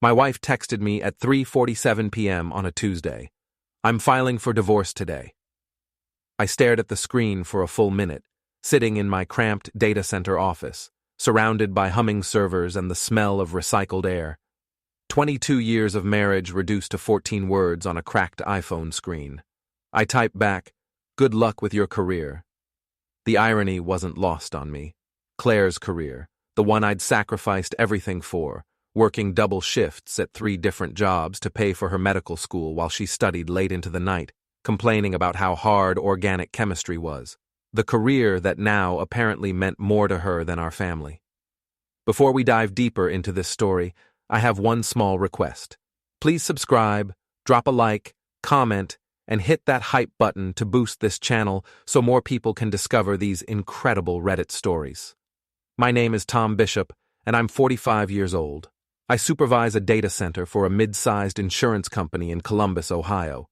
My wife texted me at 3:47 p.m. on a Tuesday. I'm filing for divorce today. I stared at the screen for a full minute, sitting in my cramped data center office, surrounded by humming servers and the smell of recycled air. 22 years of marriage reduced to 14 words on a cracked iPhone screen. I typed back, "Good luck with your career." The irony wasn't lost on me. Claire's career, the one I'd sacrificed everything for, working double shifts at 3 different jobs to pay for her medical school while she studied late into the night, complaining about how hard organic chemistry was. The career that now apparently meant more to her than our family. Before we dive deeper into this story, I have one small request. Please subscribe, drop a like, comment, and hit that hype button to boost this channel so more people can discover these incredible Reddit stories. My name is Tom Bishop, and I'm 45 years old. I supervise a data center for a mid-sized insurance company in Columbus, Ohio.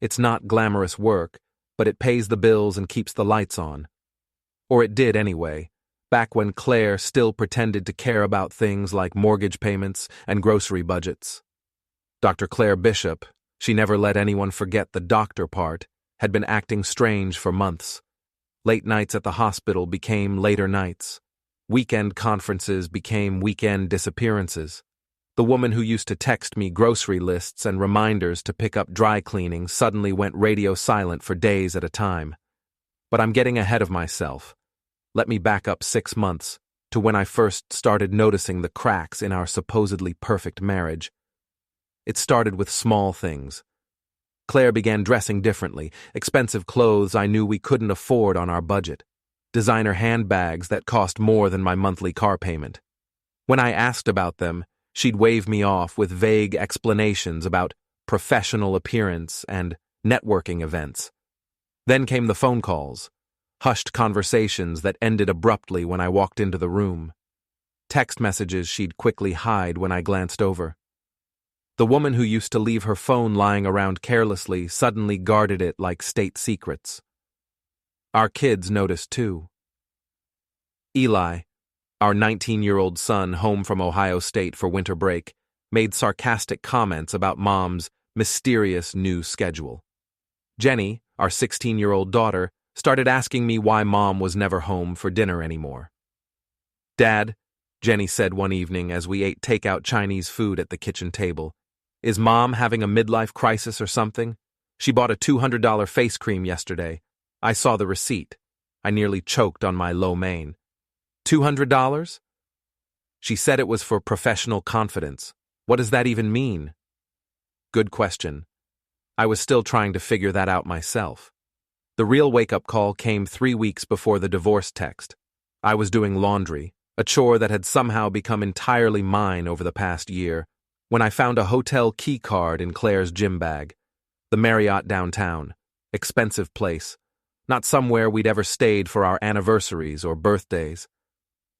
It's not glamorous work, but it pays the bills and keeps the lights on. Or it did anyway, back when Claire still pretended to care about things like mortgage payments and grocery budgets. Dr. Claire Bishop, she never let anyone forget the doctor part, had been acting strange for months. Late nights at the hospital became later nights. Weekend conferences became weekend disappearances. The woman who used to text me grocery lists and reminders to pick up dry cleaning suddenly went radio silent for days at a time. But I'm getting ahead of myself. Let me back up 6 months, to when I first started noticing the cracks in our supposedly perfect marriage. It started with small things. Claire began dressing differently, expensive clothes I knew we couldn't afford on our budget, designer handbags that cost more than my monthly car payment. When I asked about them, she'd wave me off with vague explanations about professional appearance and networking events. Then came the phone calls, hushed conversations that ended abruptly when I walked into the room, text messages she'd quickly hide when I glanced over. The woman who used to leave her phone lying around carelessly suddenly guarded it like state secrets. Our kids noticed too. Eli, our 19-year-old son home from Ohio State for winter break, made sarcastic comments about Mom's mysterious new schedule. Jenny, our 16-year-old daughter, started asking me why Mom was never home for dinner anymore. "Dad," Jenny said one evening as we ate takeout Chinese food at the kitchen table, "is Mom having a midlife crisis or something? She bought a $200 face cream yesterday. I saw the receipt. I nearly choked on my lo mein. $200? She said it was for professional confidence. What does that even mean?" Good question. I was still trying to figure that out myself. The real wake-up call came 3 weeks before the divorce text. I was doing laundry, a chore that had somehow become entirely mine over the past year, when I found a hotel key card in Claire's gym bag. The Marriott downtown. Expensive place. Not somewhere we'd ever stayed for our anniversaries or birthdays.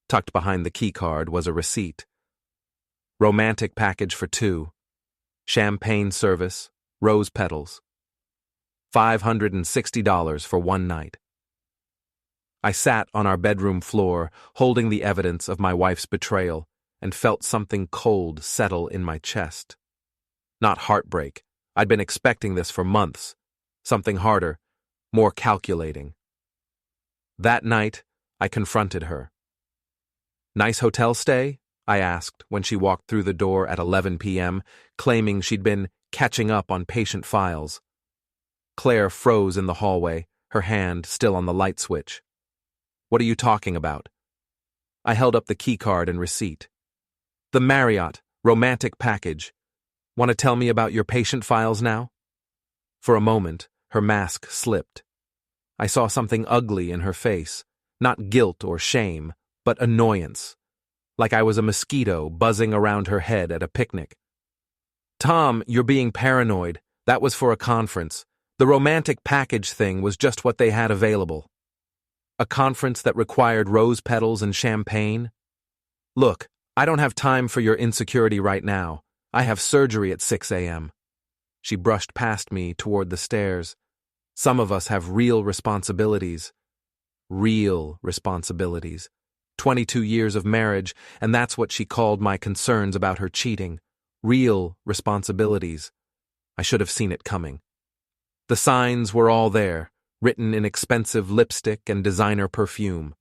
Tucked behind the key card was a receipt. Romantic package for 2. Champagne service, rose petals. $560 for one night. I sat on our bedroom floor, holding the evidence of my wife's betrayal, and felt something cold settle in my chest. Not heartbreak. I'd been expecting this for months. Something harder, more calculating. That night, I confronted her. "Nice hotel stay?" I asked when she walked through the door at 11 p.m., claiming she'd been catching up on patient files. Claire froze in the hallway, her hand still on the light switch. "What are you talking about?" I held up the keycard and receipt. "The Marriott, romantic package. Want to tell me about your patient files now?" For a moment, her mask slipped. I saw something ugly in her face, not guilt or shame, but annoyance, like I was a mosquito buzzing around her head at a picnic. "Tom, you're being paranoid. That was for a conference. The romantic package thing was just what they had available." "A conference that required rose petals and champagne?" "Look, I don't have time for your insecurity right now. I have surgery at 6 a.m. She brushed past me toward the stairs. Some of us have real responsibilities. Real responsibilities. 22 years of marriage, and that's what she called my concerns about her cheating. real responsibilities. I should have seen it coming. The signs were all there, written in expensive lipstick and designer perfume.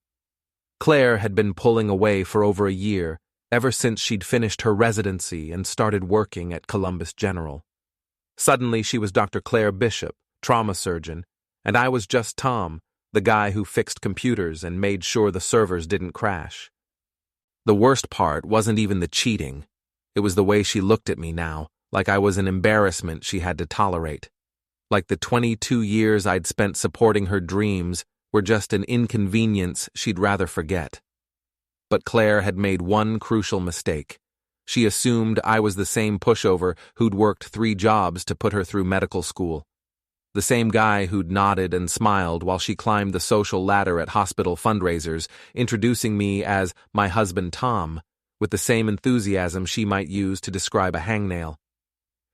Claire had been pulling away for over a year, ever since she'd finished her residency and started working at Columbus General. Suddenly she was Dr. Claire Bishop, trauma surgeon, and I was just Tom, the guy who fixed computers and made sure the servers didn't crash. The worst part wasn't even the cheating. It was the way she looked at me now, like I was an embarrassment she had to tolerate. Like the 22 years I'd spent supporting her dreams were just an inconvenience she'd rather forget. But Claire had made one crucial mistake. She assumed I was the same pushover who'd worked 3 jobs to put her through medical school. The same guy who'd nodded and smiled while she climbed the social ladder at hospital fundraisers, introducing me as my husband Tom, with the same enthusiasm she might use to describe a hangnail.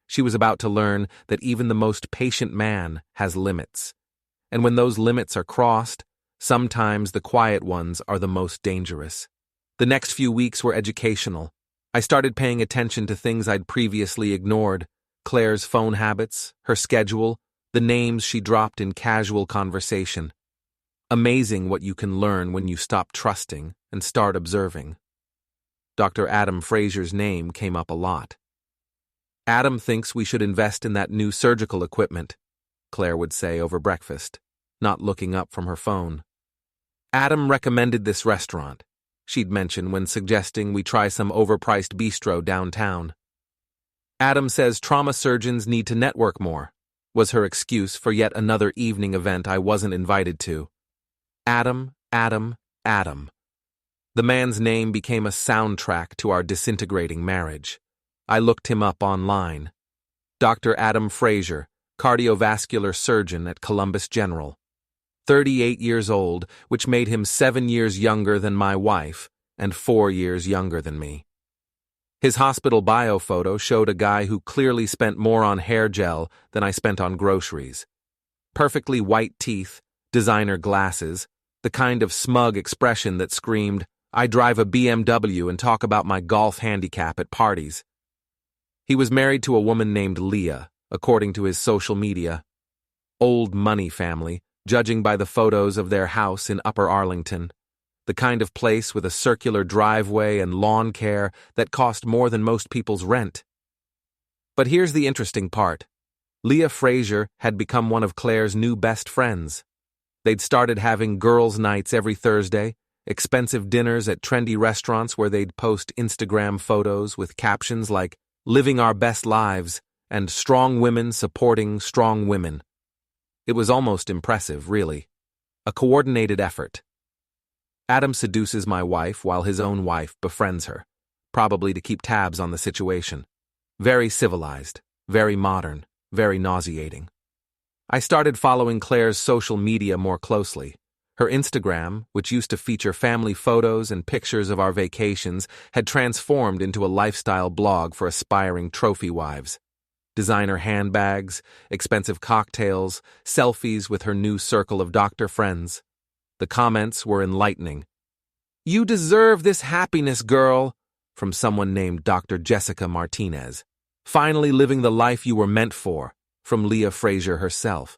She was about to learn that even the most patient man has limits. And when those limits are crossed, sometimes the quiet ones are the most dangerous. The next few weeks were educational. I started paying attention to things I'd previously ignored: Claire's phone habits, her schedule, the names she dropped in casual conversation. Amazing what you can learn when you stop trusting and start observing. Dr. Adam Frazier's name came up a lot. "Adam thinks we should invest in that new surgical equipment," Claire would say over breakfast, not looking up from her phone. "Adam recommended this restaurant," she'd mention when suggesting we try some overpriced bistro downtown. "Adam says trauma surgeons need to network more," was her excuse for yet another evening event I wasn't invited to. Adam, Adam, Adam. The man's name became a soundtrack to our disintegrating marriage. I looked him up online. Dr. Adam Frazier, cardiovascular surgeon at Columbus General. 38 years old, which made him 7 years younger than my wife and 4 years younger than me. His hospital bio photo showed a guy who clearly spent more on hair gel than I spent on groceries. Perfectly white teeth, designer glasses, the kind of smug expression that screamed, "I drive a BMW and talk about my golf handicap at parties." He was married to a woman named Leah, according to his social media. Old money family, judging by the photos of their house in Upper Arlington. The kind of place with a circular driveway and lawn care that cost more than most people's rent. But here's the interesting part. Leah Frazier had become one of Claire's new best friends. They'd started having girls' nights every Thursday, expensive dinners at trendy restaurants where they'd post Instagram photos with captions like, "Living our best lives," and "Strong women supporting strong women." It was almost impressive, really. A coordinated effort. Adam seduces my wife while his own wife befriends her, probably to keep tabs on the situation. Very civilized, very modern, very nauseating. I started following Claire's social media more closely. Her Instagram, which used to feature family photos and pictures of our vacations, had transformed into a lifestyle blog for aspiring trophy wives. Designer handbags, expensive cocktails, selfies with her new circle of doctor friends. The comments were enlightening. "You deserve this happiness, girl," from someone named Dr. Jessica Martinez. "Finally living the life you were meant for," from Leah Frazier herself.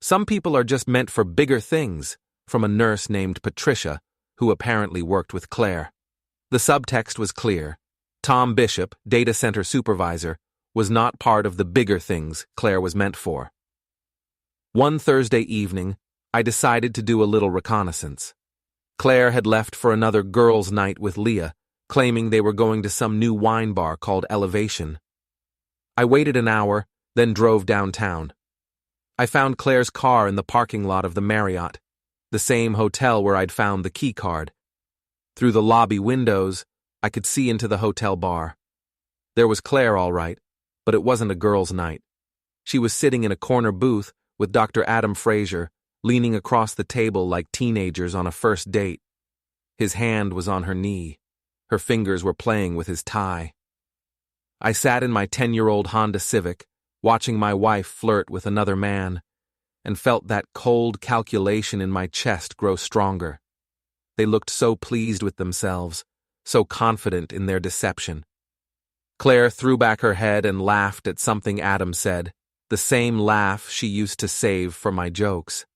"Some people are just meant for bigger things," from a nurse named Patricia, who apparently worked with Claire. The subtext was clear. Tom Bishop, data center supervisor, was not part of the bigger things Claire was meant for. One Thursday evening, I decided to do a little reconnaissance. Claire had left for another girls' night with Leah, claiming they were going to some new wine bar called Elevation. I waited an hour, then drove downtown. I found Claire's car in the parking lot of the Marriott, the same hotel where I'd found the key card. Through the lobby windows, I could see into the hotel bar. There was Claire, all right, but it wasn't a girls' night. She was sitting in a corner booth with Dr. Adam Frazier, leaning across the table like teenagers on a first date. His hand was on her knee. Her fingers were playing with his tie. I sat in my 10-year-old Honda Civic, watching my wife flirt with another man, and felt that cold calculation in my chest grow stronger. They looked so pleased with themselves, so confident in their deception. Claire threw back her head and laughed at something Adam said, the same laugh she used to save for my jokes.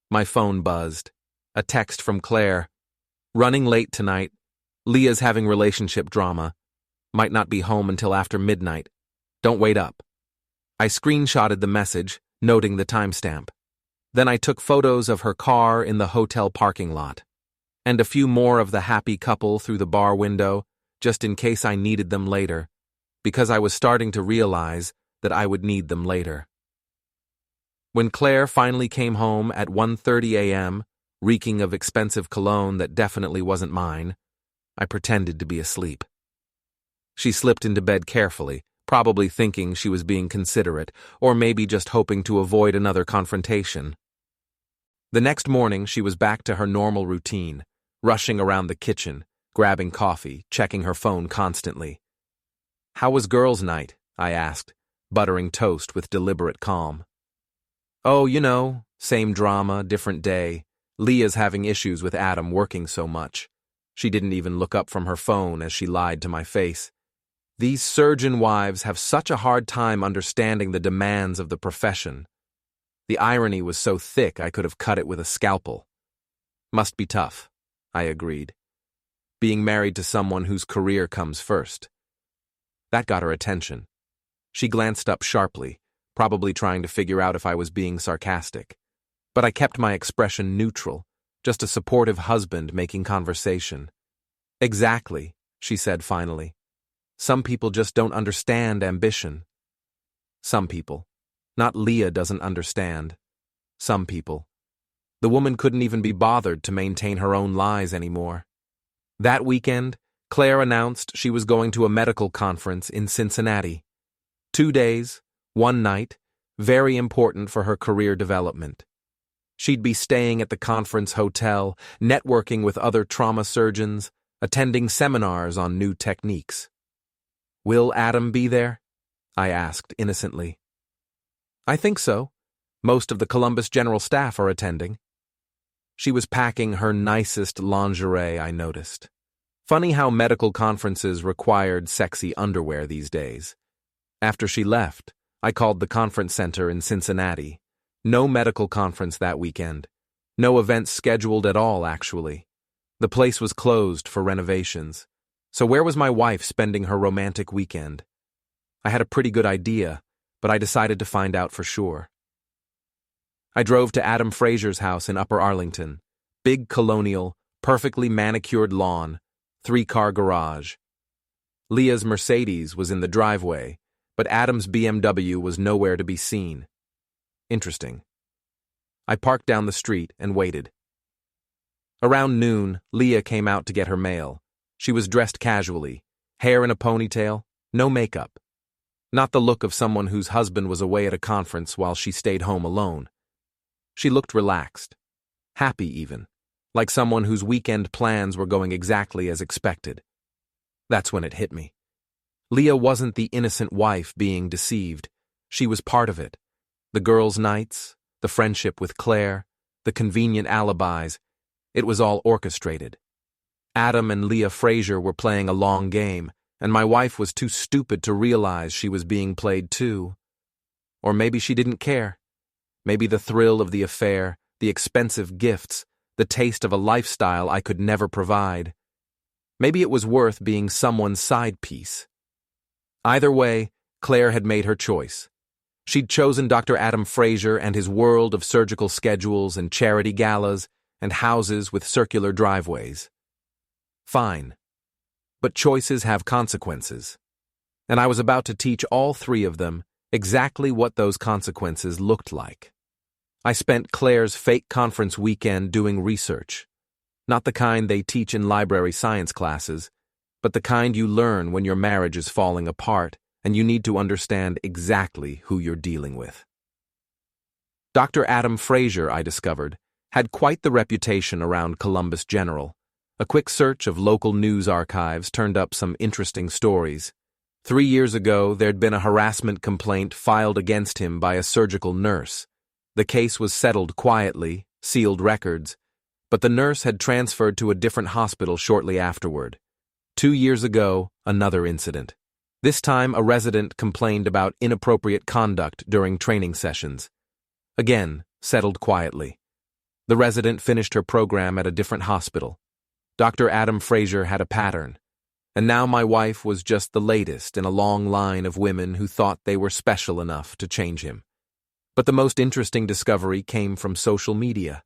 My phone buzzed. A text from Claire. Running late tonight. Leah's having relationship drama. Might not be home until after midnight. Don't wait up. I screenshotted the message, noting the timestamp. Then I took photos of her car in the hotel parking lot, and a few more of the happy couple through the bar window, just in case I needed them later, because I was starting to realize that I would need them later. When Claire finally came home at 1:30 a.m., reeking of expensive cologne that definitely wasn't mine, I pretended to be asleep. She slipped into bed carefully, probably thinking she was being considerate, or maybe just hoping to avoid another confrontation. The next morning, she was back to her normal routine, rushing around the kitchen, grabbing coffee, checking her phone constantly. "How was girls' night?" I asked, buttering toast with deliberate calm. "Oh, you know, same drama, different day. Leah's having issues with Adam working so much. She didn't even look up from her phone as she lied to my face. These surgeon wives have such a hard time understanding the demands of the profession." The irony was so thick I could have cut it with a scalpel. "Must be tough," I agreed. "Being married to someone whose career comes first." That got her attention. She glanced up sharply, probably trying to figure out if I was being sarcastic. But I kept my expression neutral, just a supportive husband making conversation. "Exactly," she said finally. "Some people just don't understand ambition." Some people. Not Leah doesn't understand. Some people. The woman couldn't even be bothered to maintain her own lies anymore. That weekend, Claire announced she was going to a medical conference in Cincinnati. 2 days, 1 night, very important for her career development. She'd be staying at the conference hotel, networking with other trauma surgeons, attending seminars on new techniques. "Will Adam be there?" I asked innocently. "I think so. Most of the Columbus General staff are attending." She was packing her nicest lingerie, I noticed. Funny how medical conferences required sexy underwear these days. After she left, I called the conference center in Cincinnati. No medical conference that weekend. No events scheduled at all, actually. The place was closed for renovations. So where was my wife spending her romantic weekend? I had a pretty good idea, but I decided to find out for sure. I drove to Adam Frazier's house in Upper Arlington. Big colonial, perfectly manicured lawn, 3-car garage. Leah's Mercedes was in the driveway, but Adam's BMW was nowhere to be seen. Interesting. I parked down the street and waited. Around noon, Leah came out to get her mail. She was dressed casually, hair in a ponytail, no makeup. Not the look of someone whose husband was away at a conference while she stayed home alone. She looked relaxed, happy even, like someone whose weekend plans were going exactly as expected. That's when it hit me. Leah wasn't the innocent wife being deceived. She was part of it. The girls' nights, the friendship with Claire, the convenient alibis, it was all orchestrated. Adam and Leah Frazier were playing a long game, and my wife was too stupid to realize she was being played too. Or maybe she didn't care. Maybe the thrill of the affair, the expensive gifts, the taste of a lifestyle I could never provide. Maybe it was worth being someone's side piece. Either way, Claire had made her choice. She'd chosen Dr. Adam Frazier and his world of surgical schedules and charity galas and houses with circular driveways. Fine. But choices have consequences. And I was about to teach all 3 of them exactly what those consequences looked like. I spent Claire's fake conference weekend doing research. Not the kind they teach in library science classes, but the kind you learn when your marriage is falling apart and you need to understand exactly who you're dealing with. Dr. Adam Frazier, I discovered, had quite the reputation around Columbus General. A quick search of local news archives turned up some interesting stories. 3 years ago, there'd been a harassment complaint filed against him by a surgical nurse. The case was settled quietly, sealed records, but the nurse had transferred to a different hospital shortly afterward. 2 years ago, another incident. This time, a resident complained about inappropriate conduct during training sessions. Again, settled quietly. The resident finished her program at a different hospital. Dr. Leah Frazier had a pattern. And now my wife was just the latest in a long line of women who thought they were special enough to change him. But the most interesting discovery came from social media.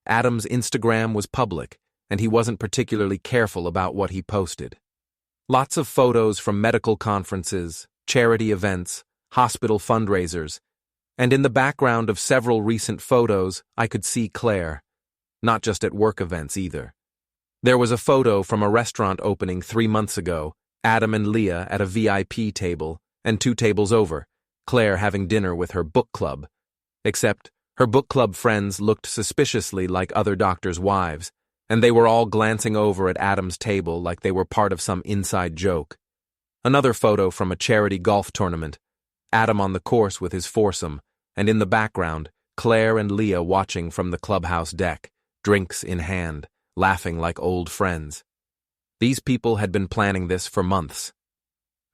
Adam's Instagram was public, and he wasn't particularly careful about what he posted. Lots of photos from medical conferences, charity events, hospital fundraisers, and in the background of several recent photos, I could see Claire. Not just at work events either. There was a photo from a restaurant opening 3 months ago, Adam and Leah at a VIP table, and 2 tables over, Claire having dinner with her book club. Except, her book club friends looked suspiciously like other doctors' wives, and they were all glancing over at Adam's table like they were part of some inside joke. Another photo from a charity golf tournament, Adam on the course with his foursome, and in the background, Claire and Leah watching from the clubhouse deck, drinks in hand, laughing like old friends. These people had been planning this for months,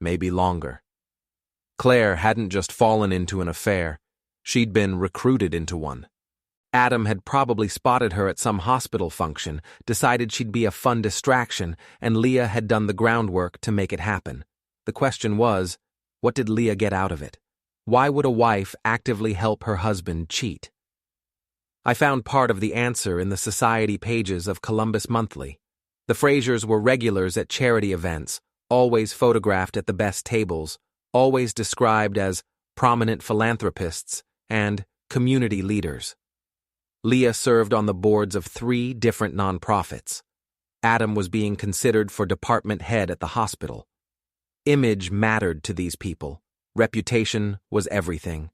maybe longer. Claire hadn't just fallen into an affair, she'd been recruited into one. Adam had probably spotted her at some hospital function, decided she'd be a fun distraction, and Leah had done the groundwork to make it happen. The question was, what did Leah get out of it? Why would a wife actively help her husband cheat? I found part of the answer in the society pages of Columbus Monthly. The Fraziers were regulars at charity events, always photographed at the best tables, always described as prominent philanthropists and community leaders. Leah served on the boards of 3 different nonprofits. Adam was being considered for department head at the hospital. Image mattered to these people. Reputation was everything.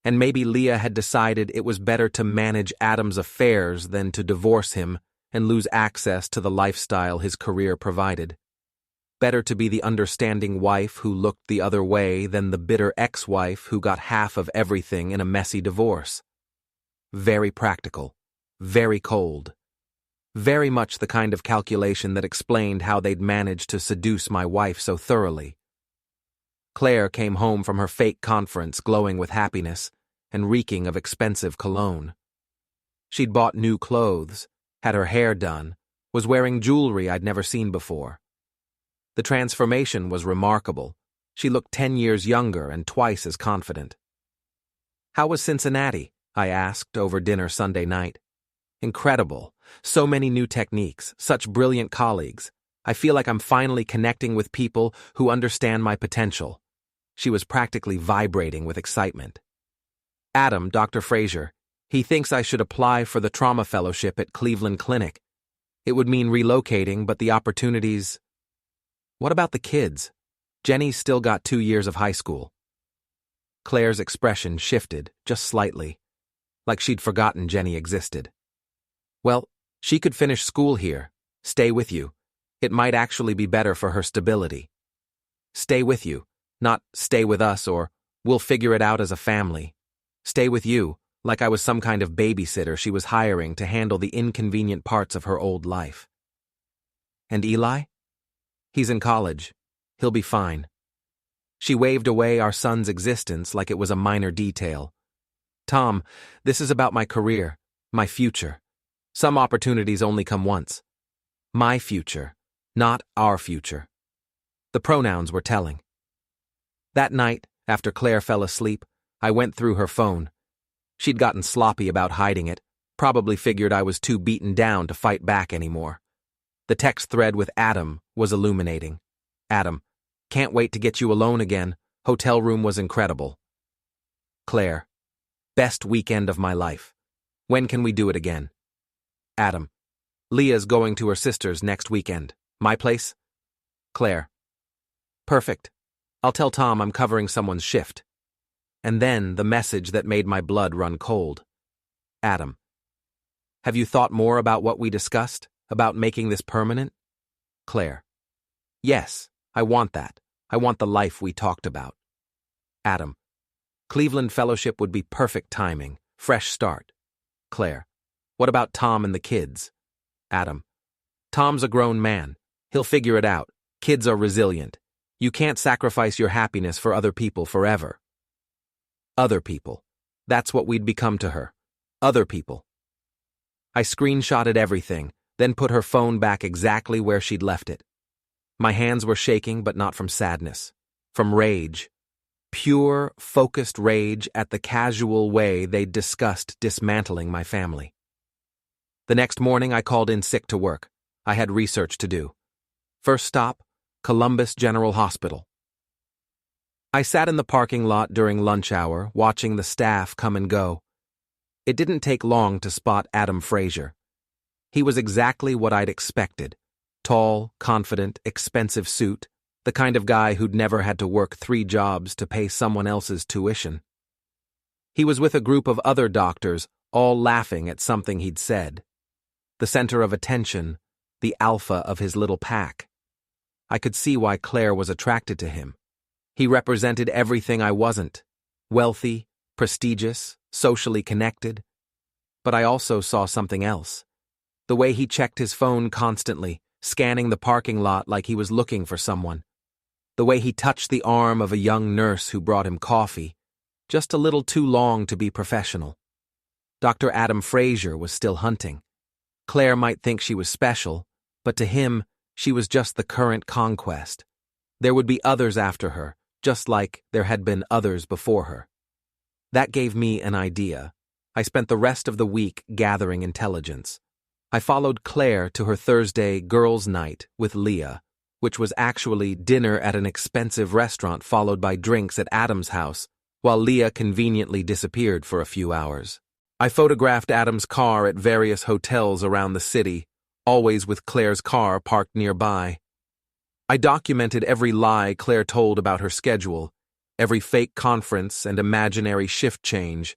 And maybe Leah had decided it was better to manage Adam's affairs than to divorce him and lose access to the lifestyle his career provided. Better to be the understanding wife who looked the other way than the bitter ex-wife who got half of everything in a messy divorce. Very practical, very cold. Very much the kind of calculation that explained how they'd managed to seduce my wife so thoroughly. Claire came home from her fake conference glowing with happiness and reeking of expensive cologne. She'd bought new clothes, had her hair done, was wearing jewelry I'd never seen before. The transformation was remarkable. She looked 10 years younger and twice as confident. "How was Cincinnati?" I asked over dinner Sunday night. "Incredible. So many new techniques, such brilliant colleagues. I feel like I'm finally connecting with people who understand my potential." She was practically vibrating with excitement. "Adam, Dr. Frazier, he thinks I should apply for the trauma fellowship at Cleveland Clinic. It would mean relocating, but the opportunities..." "What about the kids? Jenny's still got 2 years of high school." Claire's expression shifted, just slightly, like she'd forgotten Jenny existed. "Well, she could finish school here, stay with you. It might actually be better for her stability. Stay with you, not stay with us or we'll figure it out as a family. Stay with you, like I was some kind of babysitter she was hiring to handle the inconvenient parts of her old life." "And Eli?" "He's in college. He'll be fine." She waved away our son's existence like it was a minor detail. "Tom, this is about my career, my future. Some opportunities only come once. My future, not our future." The pronouns were telling. That night, after Claire fell asleep, I went through her phone. She'd gotten sloppy about hiding it, probably figured I was too beaten down to fight back anymore. The text thread with Adam was illuminating. "Adam, can't wait to get you alone again. Hotel room was incredible." Claire, best weekend of my life. When can we do it again? Adam, Leah's going to her sister's next weekend. My place? Claire, perfect. I'll tell Tom I'm covering someone's shift. And then the message that made my blood run cold. Adam, have you thought more about what we discussed? About making this permanent? Claire, yes, I want that. I want the life we talked about. Adam, Cleveland Fellowship would be perfect timing. Fresh start. Claire, what about Tom and the kids? Adam, Tom's a grown man. He'll figure it out. Kids are resilient. You can't sacrifice your happiness for other people forever. Other people. That's what we'd become to her. Other people. I screenshotted everything, then put her phone back exactly where she'd left it. My hands were shaking, but not from sadness. From rage. Pure, focused rage at the casual way they'd discussed dismantling my family. The next morning, I called in sick to work. I had research to do. First stop, Columbus General Hospital. I sat in the parking lot during lunch hour, watching the staff come and go. It didn't take long to spot Adam Frazier. He was exactly what I'd expected. Tall, confident, expensive suit, the kind of guy who'd never had to work 3 jobs to pay someone else's tuition. He was with a group of other doctors, all laughing at something he'd said. The center of attention, the alpha of his little pack. I could see why Claire was attracted to him. He represented everything I wasn't. Wealthy, prestigious, socially connected. But I also saw something else. The way he checked his phone constantly, scanning the parking lot like he was looking for someone. The way he touched the arm of a young nurse who brought him coffee, just a little too long to be professional. Dr. Adam Frazier was still hunting. Claire might think she was special, but to him, she was just the current conquest. There would be others after her, just like there had been others before her. That gave me an idea. I spent the rest of the week gathering intelligence. I followed Claire to her Thursday girls' night with Leah, which was actually dinner at an expensive restaurant followed by drinks at Adam's house, while Leah conveniently disappeared for a few hours. I photographed Adam's car at various hotels around the city, always with Claire's car parked nearby. I documented every lie Claire told about her schedule, every fake conference and imaginary shift change.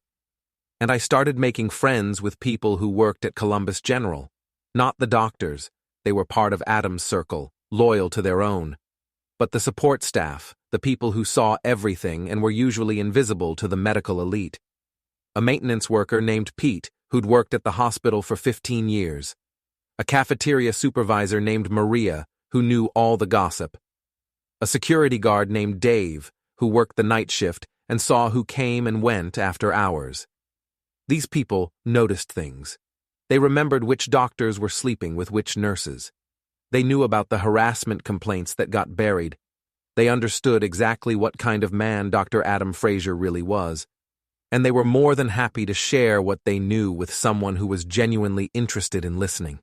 And I started making friends with people who worked at Columbus General. Not the doctors, they were part of Adam's circle, loyal to their own. But the support staff, the people who saw everything and were usually invisible to the medical elite. A maintenance worker named Pete, who'd worked at the hospital for 15 years. A cafeteria supervisor named Maria, who knew all the gossip. A security guard named Dave, who worked the night shift and saw who came and went after hours. These people noticed things. They remembered which doctors were sleeping with which nurses. They knew about the harassment complaints that got buried. They understood exactly what kind of man Dr. Adam Frazier really was. And they were more than happy to share what they knew with someone who was genuinely interested in listening.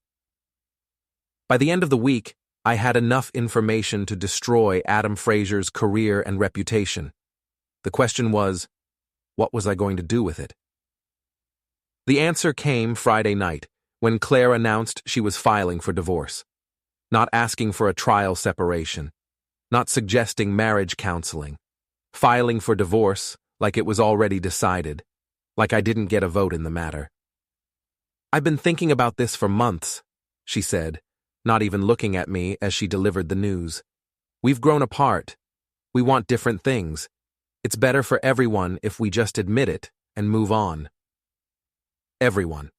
By the end of the week, I had enough information to destroy Adam Frazier's career and reputation. The question was, what was I going to do with it? The answer came Friday night, when Claire announced she was filing for divorce. Not asking for a trial separation. Not suggesting marriage counseling. Filing for divorce like it was already decided. Like I didn't get a vote in the matter. "I've been thinking about this for months," she said, not even looking at me as she delivered the news. "We've grown apart. We want different things. It's better for everyone if we just admit it and move on." Everyone.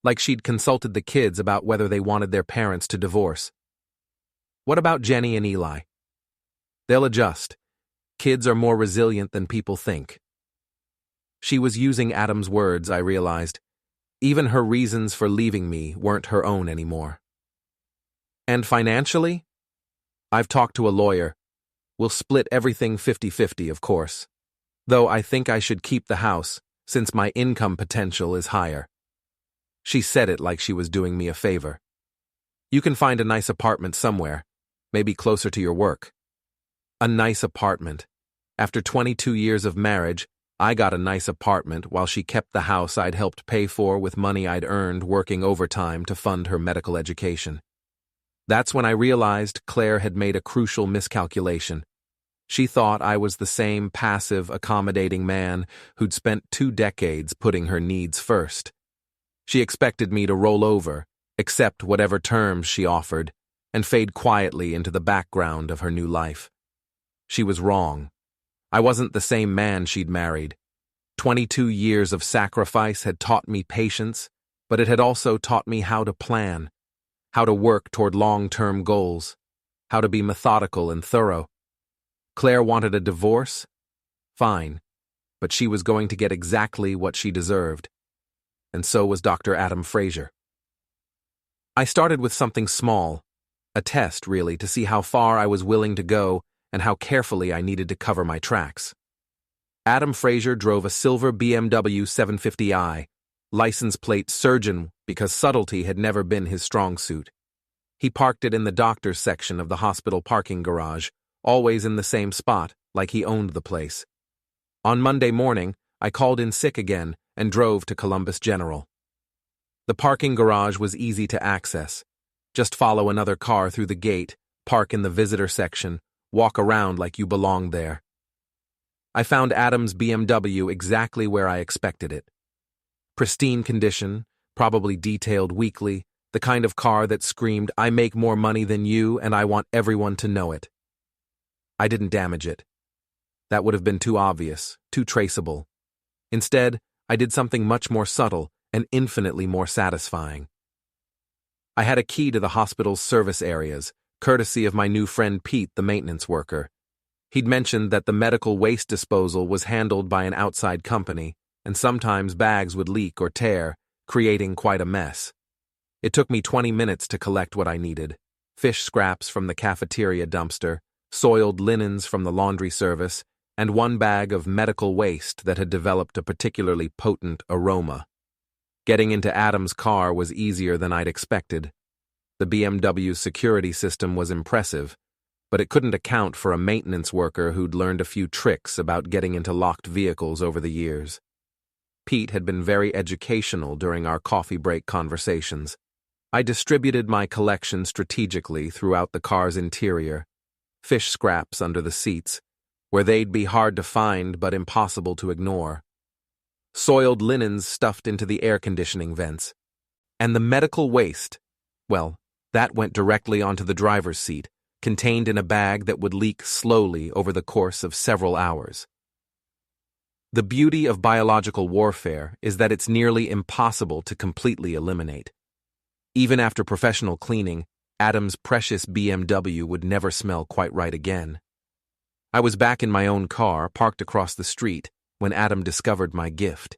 Like she'd consulted the kids about whether they wanted their parents to divorce. What about Jenny and Eli? They'll adjust. Kids are more resilient than people think. She was using Adam's words, I realized. Even her reasons for leaving me weren't her own anymore. And financially? I've talked to a lawyer. We'll split everything 50-50, of course. Though I think I should keep the house, since my income potential is higher. She said it like she was doing me a favor. "You can find a nice apartment somewhere, maybe closer to your work." A nice apartment. After 22 years of marriage, I got a nice apartment while she kept the house I'd helped pay for with money I'd earned working overtime to fund her medical education. That's when I realized Claire had made a crucial miscalculation. She thought I was the same passive, accommodating man who'd spent 2 decades putting her needs first. She expected me to roll over, accept whatever terms she offered, and fade quietly into the background of her new life. She was wrong. I wasn't the same man she'd married. 22 years of sacrifice had taught me patience, but it had also taught me how to plan, how to work toward long-term goals, how to be methodical and thorough. Claire wanted a divorce? Fine, but she was going to get exactly what she deserved. And so was Dr. Adam Frazier. I started with something small, a test, really, to see how far I was willing to go and how carefully I needed to cover my tracks. Adam Frazier drove a silver BMW 750i, license plate surgeon, because subtlety had never been his strong suit. He parked it in the doctor's section of the hospital parking garage, always in the same spot, like he owned the place. On Monday morning, I called in sick again and drove to Columbus General. The parking garage was easy to access. Just follow another car through the gate, park in the visitor section, walk around like you belonged there. I found Adam's BMW exactly where I expected it. Pristine condition, probably detailed weekly, the kind of car that screamed, "I make more money than you and I want everyone to know it." I didn't damage it. That would have been too obvious, too traceable. Instead, I did something much more subtle and infinitely more satisfying. I had a key to the hospital's service areas, courtesy of my new friend Pete, the maintenance worker. He'd mentioned that the medical waste disposal was handled by an outside company, and sometimes bags would leak or tear, creating quite a mess. It took me 20 minutes to collect what I needed: fish scraps from the cafeteria dumpster, soiled linens from the laundry service, and one bag of medical waste that had developed a particularly potent aroma. Getting into Adam's car was easier than I'd expected. The BMW's security system was impressive, but it couldn't account for a maintenance worker who'd learned a few tricks about getting into locked vehicles over the years. Pete had been very educational during our coffee break conversations. I distributed my collection strategically throughout the car's interior, fish scraps under the seats, where they'd be hard to find but impossible to ignore, soiled linens stuffed into the air conditioning vents, and the medical waste, well, that went directly onto the driver's seat, contained in a bag that would leak slowly over the course of several hours. The beauty of biological warfare is that it's nearly impossible to completely eliminate. Even after professional cleaning, Adam's precious BMW would never smell quite right again. I was back in my own car, parked across the street, when Adam discovered my gift.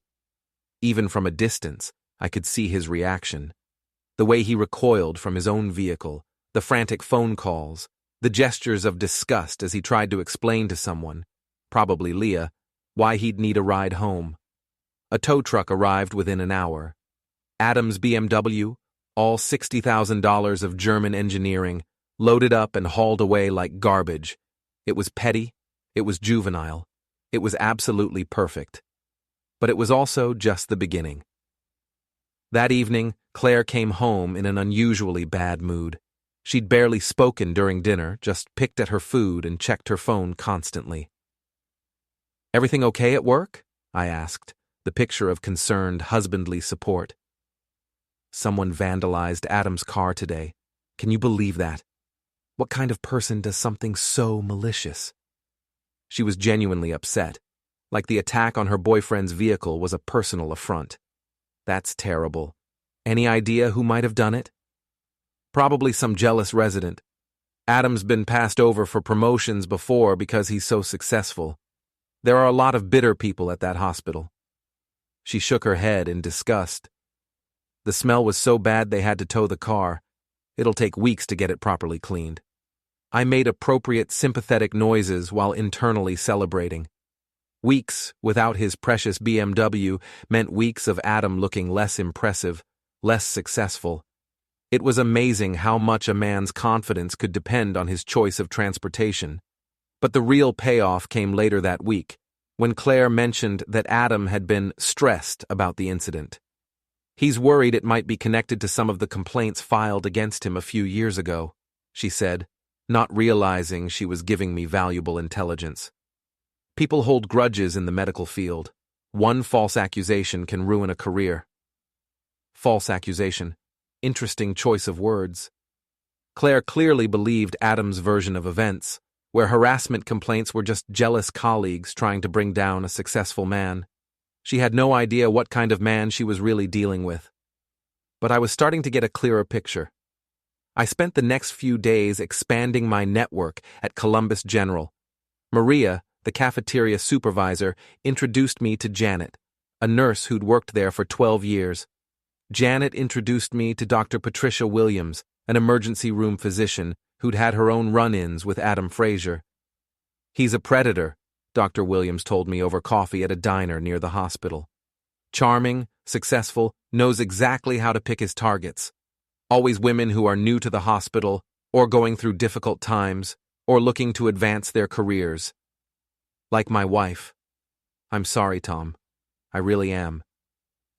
Even from a distance, I could see his reaction. The way he recoiled from his own vehicle, the frantic phone calls, the gestures of disgust as he tried to explain to someone, probably Leah, why he'd need a ride home. A tow truck arrived within an hour. Adam's BMW, all $60,000 of German engineering, loaded up and hauled away like garbage. It was petty, it was juvenile, it was absolutely perfect. But it was also just the beginning. That evening, Claire came home in an unusually bad mood. She'd barely spoken during dinner, just picked at her food and checked her phone constantly. "Everything okay at work?" I asked, the picture of concerned, husbandly support. "Someone vandalized Adam's car today. Can you believe that? What kind of person does something so malicious?" She was genuinely upset, like the attack on her boyfriend's vehicle was a personal affront. "That's terrible. Any idea who might have done it?" "Probably some jealous resident. Adam's been passed over for promotions before because he's so successful. There are a lot of bitter people at that hospital." She shook her head in disgust. "The smell was so bad they had to tow the car. It'll take weeks to get it properly cleaned." I made appropriate sympathetic noises while internally celebrating. Weeks without his precious BMW meant weeks of Adam looking less impressive, less successful. It was amazing how much a man's confidence could depend on his choice of transportation. But the real payoff came later that week, when Claire mentioned that Adam had been stressed about the incident. "He's worried it might be connected to some of the complaints filed against him a few years ago," she said, not realizing she was giving me valuable intelligence. People hold grudges in the medical field. One false accusation can ruin a career. False accusation. Interesting choice of words. Claire clearly believed Adam's version of events, where harassment complaints were just jealous colleagues trying to bring down a successful man. She had no idea what kind of man she was really dealing with. But I was starting to get a clearer picture. I spent the next few days expanding my network at Columbus General. Maria, the cafeteria supervisor, introduced me to Janet, a nurse who'd worked there for 12 years. Janet introduced me to Dr. Patricia Williams, an emergency room physician who'd had her own run-ins with Adam Frazier. "He's a predator," Dr. Williams told me over coffee at a diner near the hospital. "Charming, successful, knows exactly how to pick his targets. Always women who are new to the hospital, or going through difficult times, or looking to advance their careers. Like my wife. I'm sorry, Tom. I really am.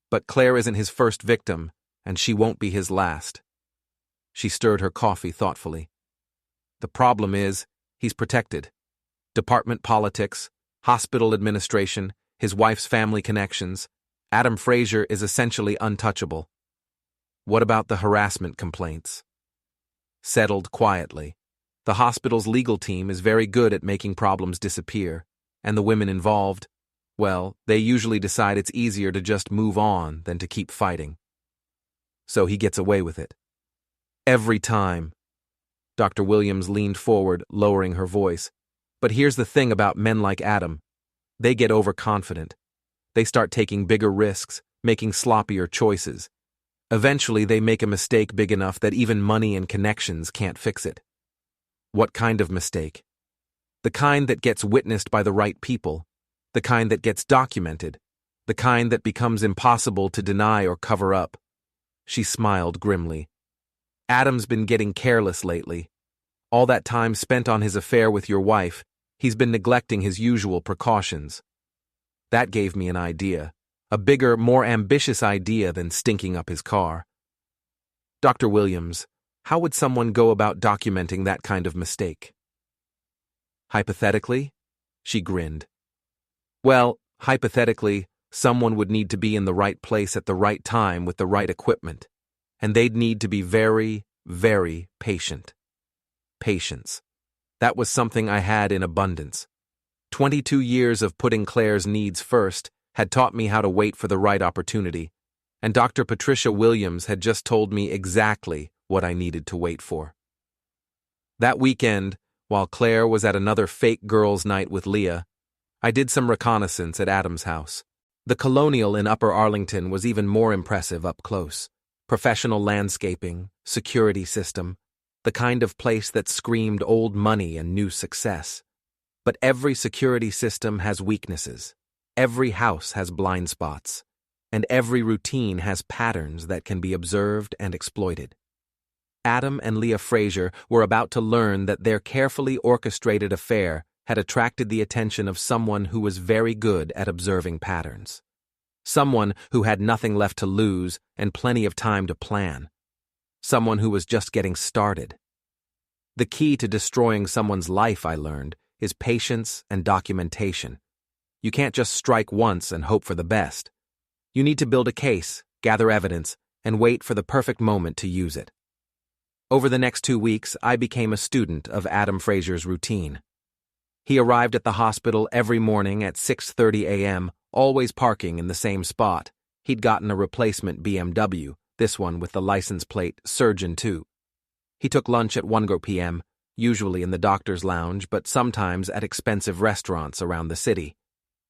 But Claire isn't his first victim, and she won't be his last." She stirred her coffee thoughtfully. "The problem is, he's protected. Department politics, hospital administration, his wife's family connections. Adam Frazier is essentially untouchable. What about the harassment complaints?" Settled quietly. The hospital's legal team is very good at making problems disappear, and the women involved, well, they usually decide it's easier to just move on than to keep fighting. So he gets away with it. Every time. Dr. Williams leaned forward, lowering her voice. But here's the thing about men like Adam. They get overconfident. They start taking bigger risks, making sloppier choices. Eventually, they make a mistake big enough that even money and connections can't fix it. What kind of mistake? The kind that gets witnessed by the right people, the kind that gets documented, the kind that becomes impossible to deny or cover up. She smiled grimly. Adam's been getting careless lately. All that time spent on his affair with your wife, he's been neglecting his usual precautions. That gave me an idea. A bigger, more ambitious idea than stinking up his car. Dr. Williams, how would someone go about documenting that kind of mistake? Hypothetically? She grinned. Well, hypothetically, someone would need to be in the right place at the right time with the right equipment, and they'd need to be very, very patient. Patience. That was something I had in abundance. 22 years of putting Claire's needs first had taught me how to wait for the right opportunity, and Dr. Patricia Williams had just told me exactly what I needed to wait for. That weekend, while Claire was at another fake girls' night with Leah, I did some reconnaissance at Adam's house. The Colonial in Upper Arlington was even more impressive up close. Professional landscaping, security system, the kind of place that screamed old money and new success. But every security system has weaknesses. Every house has blind spots, and every routine has patterns that can be observed and exploited. Adam and Leah Frazier were about to learn that their carefully orchestrated affair had attracted the attention of someone who was very good at observing patterns. Someone who had nothing left to lose and plenty of time to plan. Someone who was just getting started. The key to destroying someone's life, I learned, is patience and documentation. You can't just strike once and hope for the best. You need to build a case, gather evidence, and wait for the perfect moment to use it. Over the next 2 weeks, I became a student of Adam Frazier's routine. He arrived at the hospital every morning at 6:30 a.m., always parking in the same spot. He'd gotten a replacement BMW, this one with the license plate Surgeon 2. He took lunch at 1 p.m., usually in the doctor's lounge, but sometimes at expensive restaurants around the city.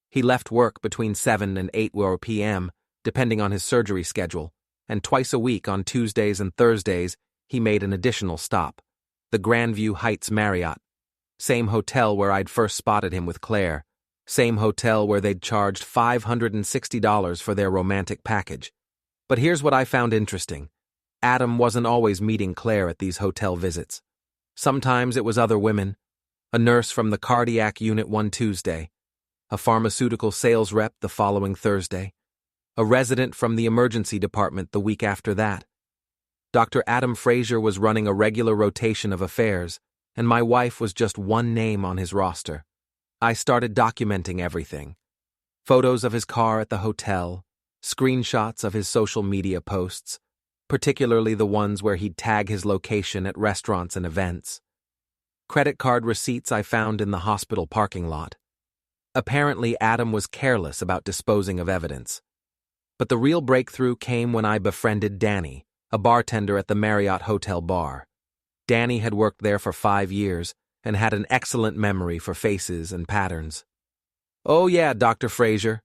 He left work between 7 and 8 p.m., depending on his surgery schedule, and twice a week on Tuesdays and Thursdays, he made an additional stop, the Grandview Heights Marriott. Same hotel where I'd first spotted him with Claire. Same hotel where they'd charged $560 for their romantic package. But here's what I found interesting. Adam wasn't always meeting Claire at these hotel visits. Sometimes it was other women. A nurse from the cardiac unit one Tuesday. A pharmaceutical sales rep the following Thursday. A resident from the emergency department the week after that. Dr. Adam Frazier was running a regular rotation of affairs, and my wife was just one name on his roster. I started documenting everything. Photos of his car at the hotel, screenshots of his social media posts, particularly the ones where he'd tag his location at restaurants and events. Credit card receipts I found in the hospital parking lot. Apparently, Adam was careless about disposing of evidence. But the real breakthrough came when I befriended Danny, a bartender at the Marriott Hotel bar. Danny had worked there for 5 years, and had an excellent memory for faces and patterns. "Oh yeah, Dr. Frazier,"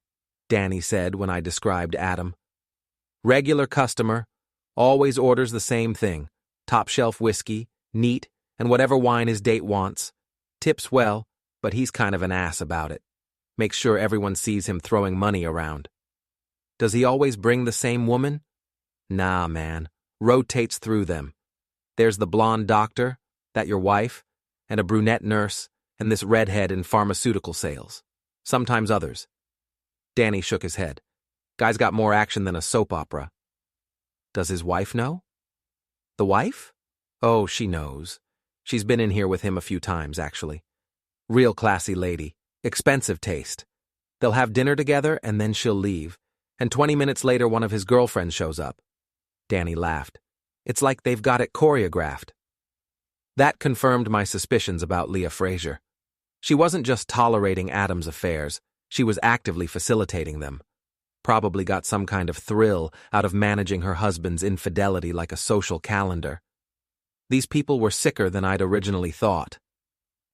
Danny said when I described Adam. "Regular customer, always orders the same thing, top-shelf whiskey, neat, and whatever wine his date wants. Tips well, but he's kind of an ass about it. Makes sure everyone sees him throwing money around." "Does he always bring the same woman?" "Nah, man. Rotates through them. There's the blonde doctor, that your wife, and a brunette nurse, and this redhead in pharmaceutical sales. Sometimes others." Danny shook his head. "Guy's got more action than a soap opera." "Does his wife know?" "The wife? Oh, she knows. She's been in here with him a few times, actually. Real classy lady. Expensive taste. They'll have dinner together, and then she'll leave. And 20 minutes later, one of his girlfriends shows up." Danny laughed. "It's like they've got it choreographed." That confirmed my suspicions about Leah Frazier. She wasn't just tolerating Adam's affairs, she was actively facilitating them. Probably got some kind of thrill out of managing her husband's infidelity like a social calendar. These people were sicker than I'd originally thought.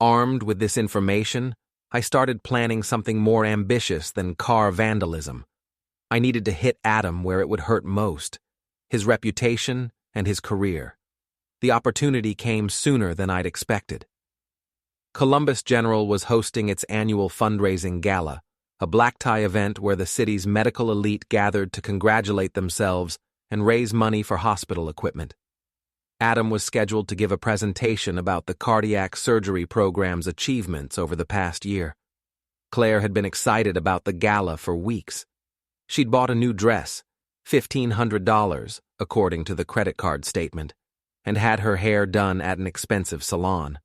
Armed with this information, I started planning something more ambitious than car vandalism. I needed to hit Adam where it would hurt most: his reputation and his career. The opportunity came sooner than I'd expected. Columbus General was hosting its annual fundraising gala, a black-tie event where the city's medical elite gathered to congratulate themselves and raise money for hospital equipment. Adam was scheduled to give a presentation about the cardiac surgery program's achievements over the past year. Claire had been excited about the gala for weeks. She'd bought a new dress, $1,500, according to the credit card statement, and had her hair done at an expensive salon.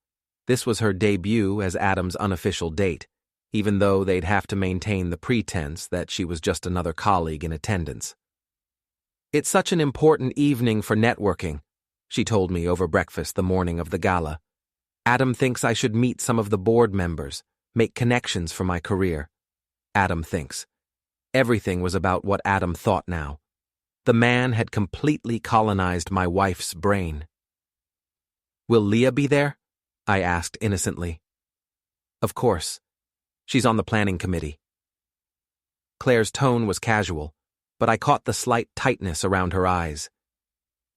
This was her debut as Adam's unofficial date, even though they'd have to maintain the pretense that she was just another colleague in attendance. "It's such an important evening for networking," she told me over breakfast the morning of the gala. "Adam thinks I should meet some of the board members, make connections for my career." Adam thinks. Everything was about what Adam thought now. The man had completely colonized my wife's brain. "Will Leah be there?" I asked innocently. "Of course. She's on the planning committee." Claire's tone was casual, but I caught the slight tightness around her eyes.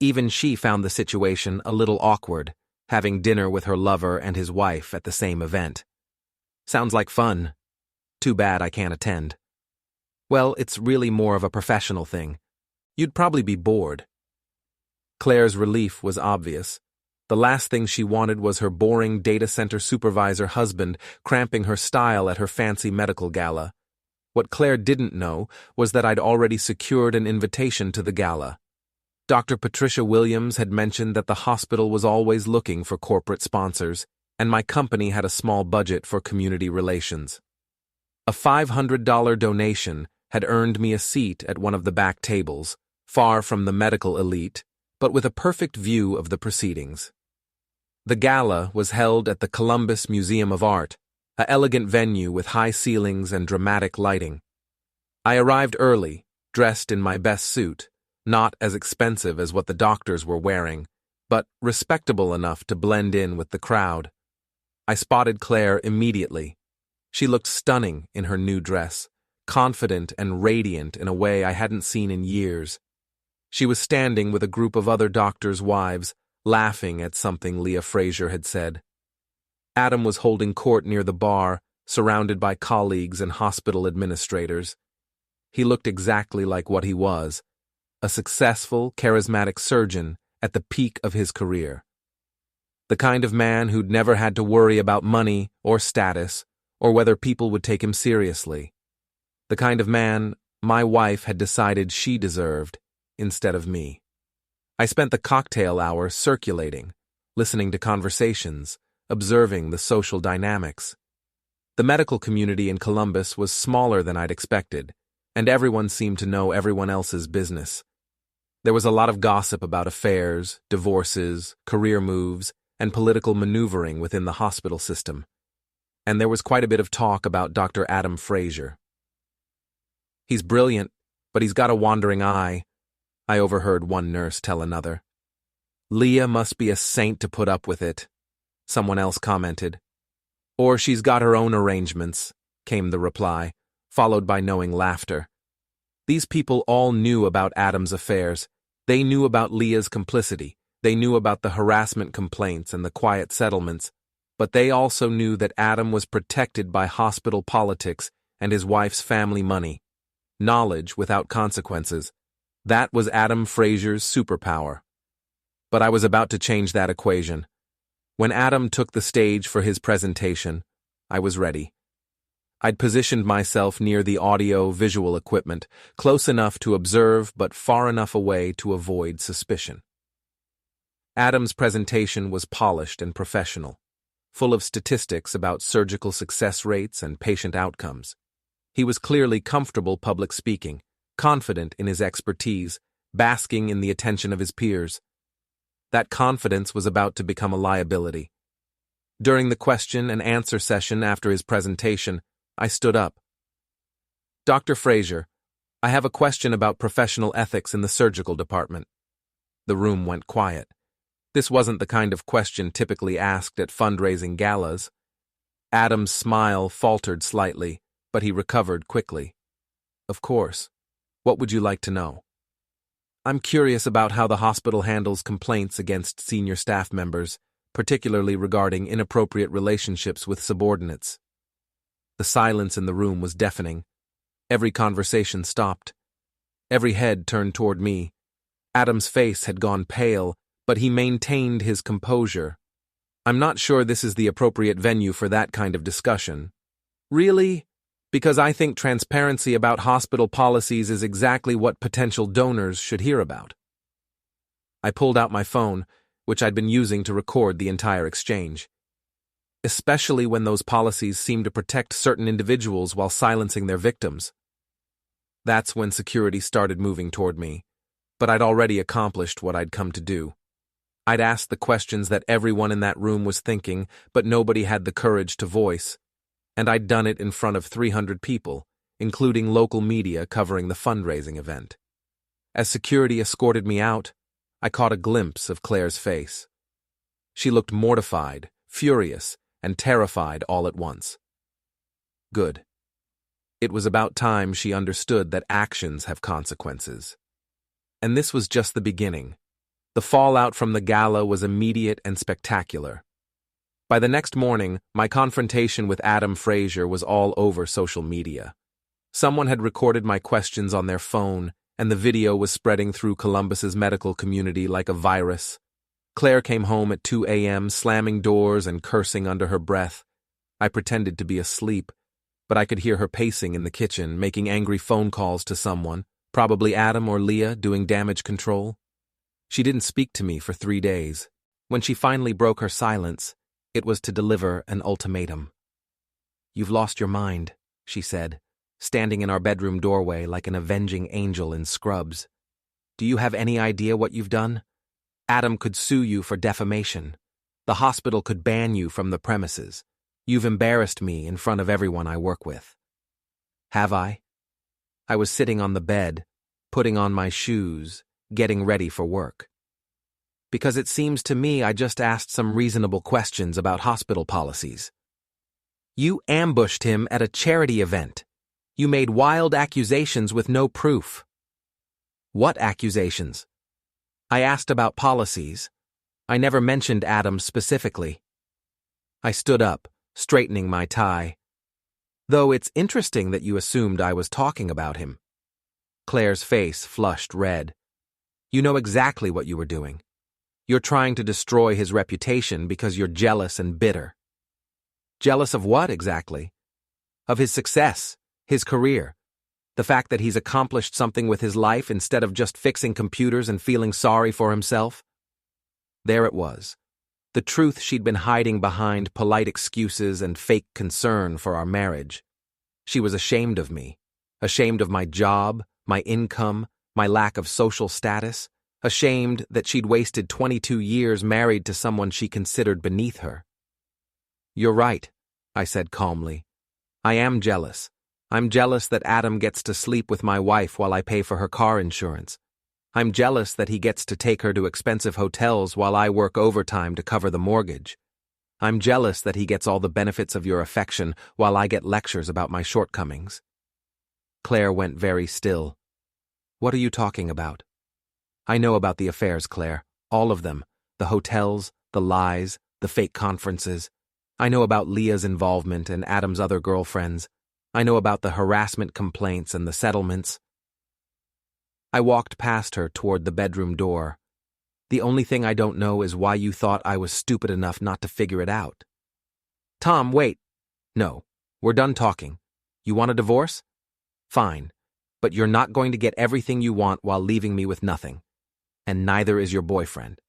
Even she found the situation a little awkward, having dinner with her lover and his wife at the same event. "Sounds like fun. Too bad I can't attend." "Well, it's really more of a professional thing. You'd probably be bored." Claire's relief was obvious. The last thing she wanted was her boring data center supervisor husband cramping her style at her fancy medical gala. What Claire didn't know was that I'd already secured an invitation to the gala. Dr. Patricia Williams had mentioned that the hospital was always looking for corporate sponsors, and my company had a small budget for community relations. A $500 donation had earned me a seat at one of the back tables, far from the medical elite, but with a perfect view of the proceedings. The gala was held at the Columbus Museum of Art, an elegant venue with high ceilings and dramatic lighting. I arrived early, dressed in my best suit, not as expensive as what the doctors were wearing, but respectable enough to blend in with the crowd. I spotted Claire immediately. She looked stunning in her new dress, confident and radiant in a way I hadn't seen in years. She was standing with a group of other doctors' wives, laughing at something Leah Frazier had said. Adam was holding court near the bar, surrounded by colleagues and hospital administrators. He looked exactly like what he was, a successful, charismatic surgeon at the peak of his career. The kind of man who'd never had to worry about money or status or whether people would take him seriously. The kind of man my wife had decided she deserved instead of me. I spent the cocktail hour circulating, listening to conversations, observing the social dynamics. The medical community in Columbus was smaller than I'd expected, and everyone seemed to know everyone else's business. There was a lot of gossip about affairs, divorces, career moves, and political maneuvering within the hospital system. And there was quite a bit of talk about Dr. Adam Frazier. "He's brilliant, but he's got a wandering eye," I overheard one nurse tell another. "Leah must be a saint to put up with it." someone else commented. Or she's got her own arrangements, came the reply, followed by knowing laughter. These people all knew about Adam's affairs. They knew about Leah's complicity. They knew about the harassment complaints and the quiet settlements. But they also knew that Adam was protected by hospital politics and his wife's family money. Knowledge without consequences. That was Adam Frazier's superpower. But I was about to change that equation. When Adam took the stage for his presentation, I was ready. I'd positioned myself near the audio-visual equipment, close enough to observe but far enough away to avoid suspicion. Adam's presentation was polished and professional, full of statistics about surgical success rates and patient outcomes. He was clearly comfortable public speaking, confident in his expertise, basking in the attention of his peers. That confidence was about to become a liability. During the question and answer session after his presentation, I stood up. Dr. Frazier, I have a question about professional ethics in the surgical department. The room went quiet. This wasn't the kind of question typically asked at fundraising galas. Adam's smile faltered slightly, but he recovered quickly. Of course. What would you like to know? I'm curious about how the hospital handles complaints against senior staff members, particularly regarding inappropriate relationships with subordinates. The silence in the room was deafening. Every conversation stopped. Every head turned toward me. Adam's face had gone pale, but he maintained his composure. I'm not sure this is the appropriate venue for that kind of discussion. Really? Because I think transparency about hospital policies is exactly what potential donors should hear about. I pulled out my phone, which I'd been using to record the entire exchange. Especially when those policies seem to protect certain individuals while silencing their victims. That's when security started moving toward me, but I'd already accomplished what I'd come to do. I'd asked the questions that everyone in that room was thinking, but nobody had the courage to voice, and I'd done it in front of 300 people, including local media covering the fundraising event. As security escorted me out, I caught a glimpse of Claire's face. She looked mortified, furious, and terrified all at once. Good. It was about time she understood that actions have consequences. And this was just the beginning. The fallout from the gala was immediate and spectacular. By the next morning, my confrontation with Adam Frazier was all over social media. Someone had recorded my questions on their phone, and the video was spreading through Columbus's medical community like a virus. Claire came home at 2 a.m., slamming doors and cursing under her breath. I pretended to be asleep, but I could hear her pacing in the kitchen, making angry phone calls to someone, probably Adam or Leah, doing damage control. She didn't speak to me for 3 days. When she finally broke her silence, it was to deliver an ultimatum. "You've lost your mind," she said, standing in our bedroom doorway like an avenging angel in scrubs. "Do you have any idea what you've done? Adam could sue you for defamation. The hospital could ban you from the premises. You've embarrassed me in front of everyone I work with." Have I? I was sitting on the bed, putting on my shoes, getting ready for work. Because it seems to me I just asked some reasonable questions about hospital policies. You ambushed him at a charity event. You made wild accusations with no proof. What accusations? I asked about policies. I never mentioned Adam specifically. I stood up, straightening my tie. Though it's interesting that you assumed I was talking about him. Claire's face flushed red. You know exactly what you were doing. You're trying to destroy his reputation because you're jealous and bitter. Jealous of what exactly? Of his success, his career. The fact that he's accomplished something with his life instead of just fixing computers and feeling sorry for himself? There it was. The truth she'd been hiding behind polite excuses and fake concern for our marriage. She was ashamed of me. Ashamed of my job, my income, my lack of social status. Ashamed that she'd wasted 22 years married to someone she considered beneath her. You're right, I said calmly. I am jealous. I'm jealous that Adam gets to sleep with my wife while I pay for her car insurance. I'm jealous that he gets to take her to expensive hotels while I work overtime to cover the mortgage. I'm jealous that he gets all the benefits of your affection while I get lectures about my shortcomings." Claire went very still. "What are you talking about?" "I know about the affairs, Claire. All of them. The hotels, the lies, the fake conferences. I know about Leah's involvement and Adam's other girlfriends. I know about the harassment complaints and the settlements." I walked past her toward the bedroom door. "The only thing I don't know is why you thought I was stupid enough not to figure it out." "Tom, wait." "No, we're done talking. You want a divorce? Fine, but you're not going to get everything you want while leaving me with nothing. And neither is your boyfriend."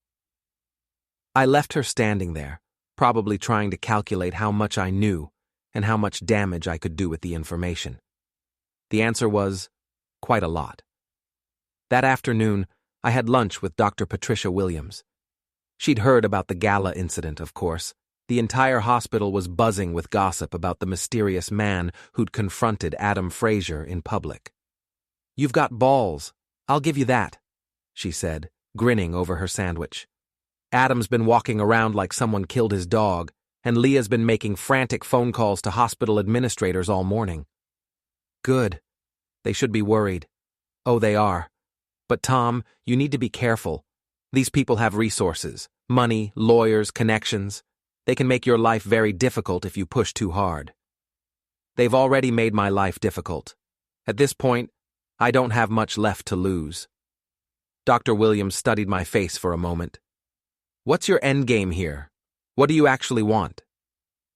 I left her standing there, probably trying to calculate how much I knew and how much damage I could do with the information. The answer was quite a lot. That afternoon, I had lunch with Dr. Patricia Williams. She'd heard about the gala incident, of course. The entire hospital was buzzing with gossip about the mysterious man who'd confronted Adam Frazier in public. "You've got balls. I'll give you that," she said, grinning over her sandwich. "Adam's been walking around like someone killed his dog, and Leah's been making frantic phone calls to hospital administrators all morning." "Good. They should be worried." "Oh, they are. But Tom, you need to be careful. These people have resources, money, lawyers, connections. They can make your life very difficult if you push too hard." "They've already made my life difficult. At this point, I don't have much left to lose." Dr. Williams studied my face for a moment. "What's your end game here? What do you actually want?"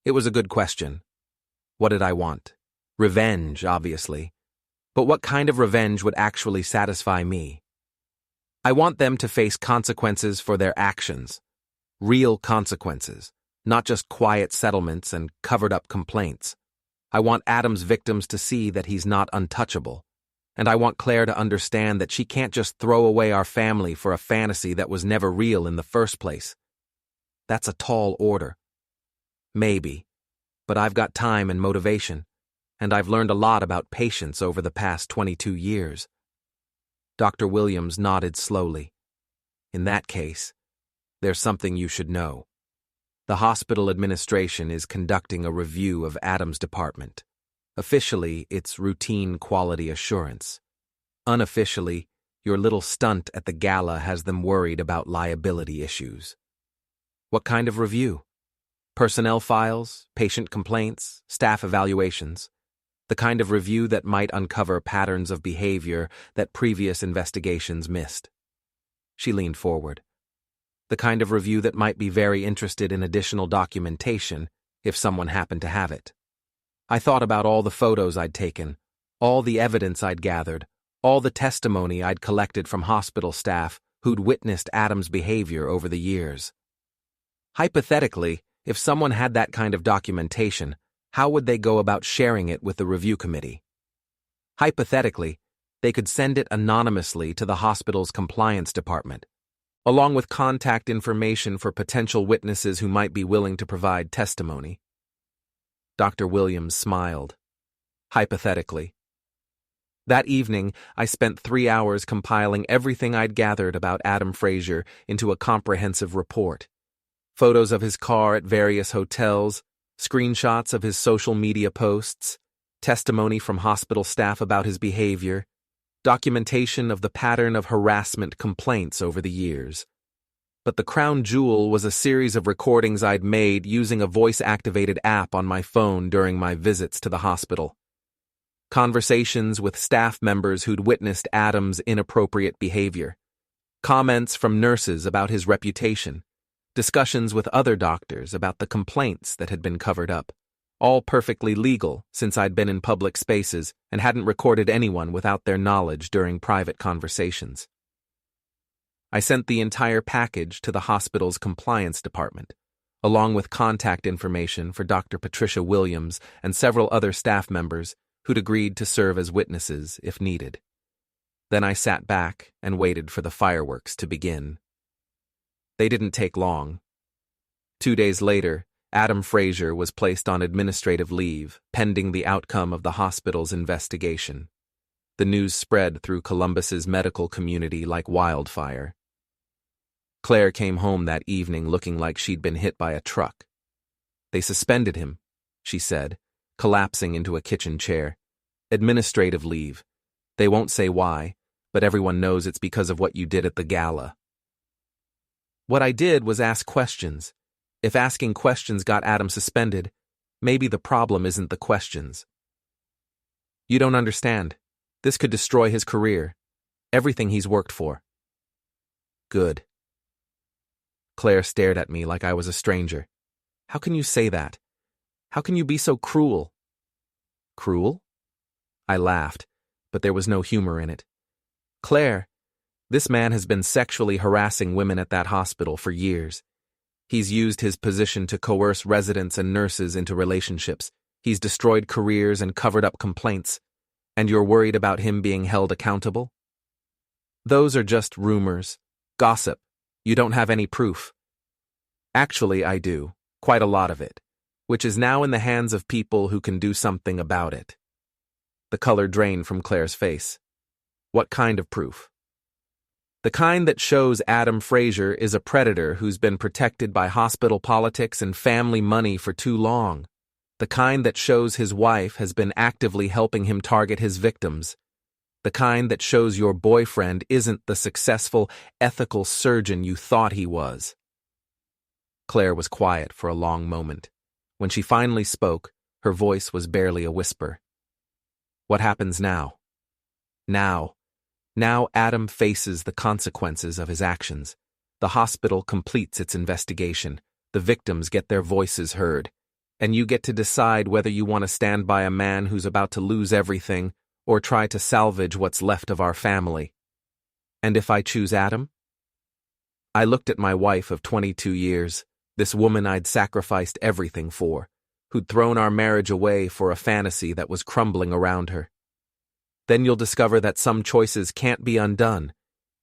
It was a good question. What did I want? Revenge, obviously. But what kind of revenge would actually satisfy me? "I want them to face consequences for their actions. Real consequences, not just quiet settlements and covered-up complaints. I want Adam's victims to see that he's not untouchable. And I want Claire to understand that she can't just throw away our family for a fantasy that was never real in the first place. That's a tall order. Maybe. But I've got time and motivation. And I've learned a lot about patience over the past 22 years. Dr. Williams nodded slowly. "In that case, there's something you should know. The hospital administration is conducting a review of Adam's department. Officially, it's routine quality assurance. Unofficially, your little stunt at the gala has them worried about liability issues." "What kind of review?" "Personnel files, patient complaints, staff evaluations. The kind of review that might uncover patterns of behavior that previous investigations missed." She leaned forward. "The kind of review that might be very interested in additional documentation if someone happened to have it." I thought about all the photos I'd taken, all the evidence I'd gathered, all the testimony I'd collected from hospital staff who'd witnessed Adam's behavior over the years. Hypothetically, if someone had that kind of documentation, how would they go about sharing it with the review committee? Hypothetically, they could send it anonymously to the hospital's compliance department, along with contact information for potential witnesses who might be willing to provide testimony. Dr. Williams smiled. Hypothetically. That evening, I spent 3 hours compiling everything I'd gathered about Adam Frazier into a comprehensive report. Photos of his car at various hotels, screenshots of his social media posts, testimony from hospital staff about his behavior, documentation of the pattern of harassment complaints over the years. But the crown jewel was a series of recordings I'd made using a voice-activated app on my phone during my visits to the hospital. Conversations with staff members who'd witnessed Adam's inappropriate behavior, comments from nurses about his reputation, discussions with other doctors about the complaints that had been covered up, all perfectly legal since I'd been in public spaces and hadn't recorded anyone without their knowledge during private conversations. I sent the entire package to the hospital's compliance department, along with contact information for Dr. Patricia Williams and several other staff members who'd agreed to serve as witnesses if needed. Then I sat back and waited for the fireworks to begin. They didn't take long. 2 days later, Adam Frazier was placed on administrative leave, pending the outcome of the hospital's investigation. The news spread through Columbus's medical community like wildfire. Claire came home that evening looking like she'd been hit by a truck. They suspended him, she said, collapsing into a kitchen chair. Administrative leave. They won't say why, but everyone knows it's because of what you did at the gala. What I did was ask questions. If asking questions got Adam suspended, maybe the problem isn't the questions. You don't understand. This could destroy his career. Everything he's worked for. Good. Claire stared at me like I was a stranger. How can you say that? How can you be so cruel? Cruel? I laughed, but there was no humor in it. Claire, this man has been sexually harassing women at that hospital for years. He's used his position to coerce residents and nurses into relationships. He's destroyed careers and covered up complaints. And you're worried about him being held accountable? Those are just rumors, gossip. You don't have any proof. Actually, I do, quite a lot of it, which is now in the hands of people who can do something about it. The color drained from Claire's face. What kind of proof? The kind that shows Adam Frazier is a predator who's been protected by hospital politics and family money for too long. The kind that shows his wife has been actively helping him target his victims. The kind that shows your boyfriend isn't the successful, ethical surgeon you thought he was. Claire was quiet for a long moment. When she finally spoke, her voice was barely a whisper. What happens now? Now Adam faces the consequences of his actions. The hospital completes its investigation. The victims get their voices heard. And you get to decide whether you want to stand by a man who's about to lose everything or try to salvage what's left of our family. And if I choose Adam? I looked at my wife of 22 years, this woman I'd sacrificed everything for, who'd thrown our marriage away for a fantasy that was crumbling around her. Then you'll discover that some choices can't be undone,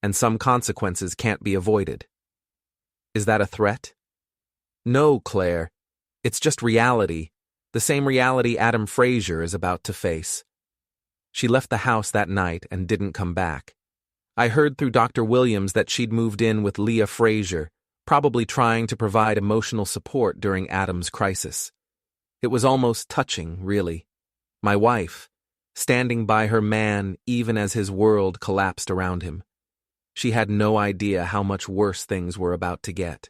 and some consequences can't be avoided. Is that a threat? No, Claire. It's just reality, the same reality Adam Frazier is about to face. She left the house that night and didn't come back. I heard through Dr. Williams that she'd moved in with Leah Frazier, probably trying to provide emotional support during Adam's crisis. It was almost touching, really. My wife, standing by her man even as his world collapsed around him. She had no idea how much worse things were about to get.